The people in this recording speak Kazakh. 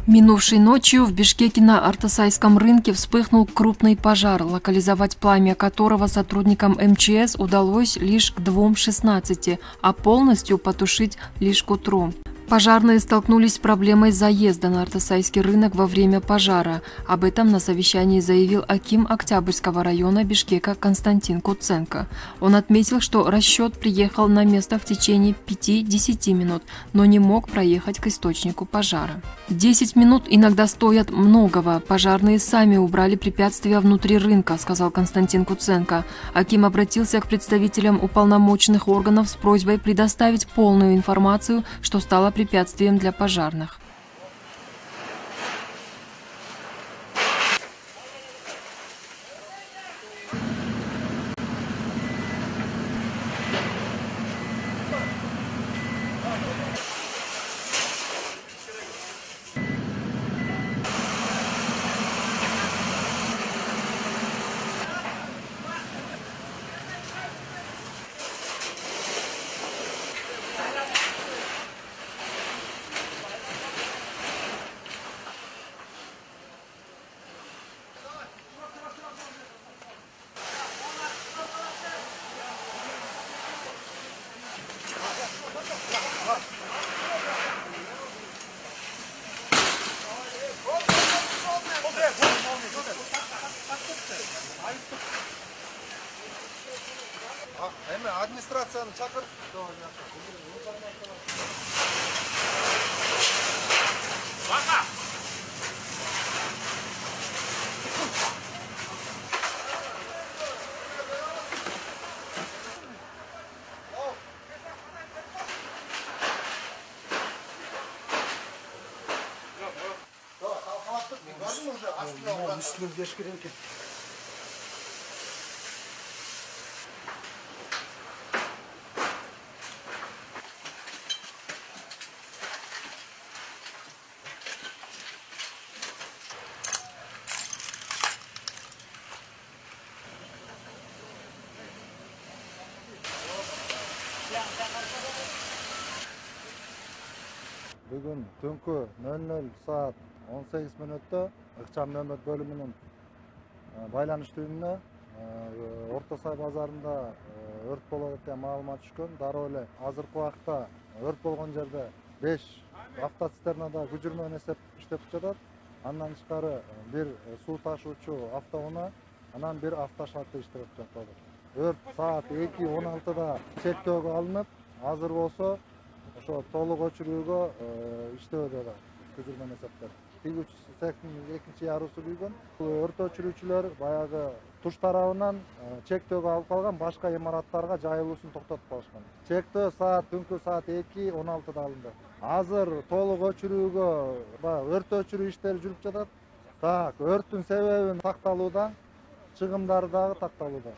Минувшей ночью в Бишкеке на Артасайском рынке вспыхнул крупный пожар, локализовать пламя которого сотрудникам МЧС удалось лишь к 2:16, а полностью потушить лишь к утру. Пожарные столкнулись с проблемой заезда на Артасайский рынок во время пожара. Об этом на совещании заявил аким Октябрьского района Бишкека Константин Куценко. Он отметил, что расчет приехал на место в течение 5-10 минут, но не мог проехать к источнику пожара. 10 минут иногда стоят многого. Пожарные сами убрали препятствия внутри рынка, сказал Константин Куценко. Аким обратился к представителям уполномоченных органов с просьбой предоставить полную информацию, что стало препятствием для пожарных. Администрацияны чакыр. Üstünü geçkiren ki. Bugün түнкү 00 saat 18 minutта ыкчам нөмір бөлімінің байланыш түйініне Ортосай базарында өрт болот деген маалымат түшкөн. Дароо эле азыркы убакта өрт болгон жерде 5 автоцистернада күчүр менен иштеп жатат. Андан тышкары бир суу ташуучу автоунаа, анан бир автошатты иштеп жатат. Өрт саат 2:16да чектөөгө алынып, азыр болсо ошо толук өчүрүүгө иштөөдө күчүр менен эсептеп. Тигүүчү цехтин экинчи ярууусу күйгөн. Өрт өчүрүүчүлөр баягы туш тарабынан чектөөгө алып калган башка имараттарга жайылуусун токтотуп калышкан. Чектөө түнкү саат 2:16да алынды. Азыр толук өчүрүүгө өрт өчүрүү иштери жүрүп жатат. Өрттүн себебин такталууда, чыгымдары дагы такталууда.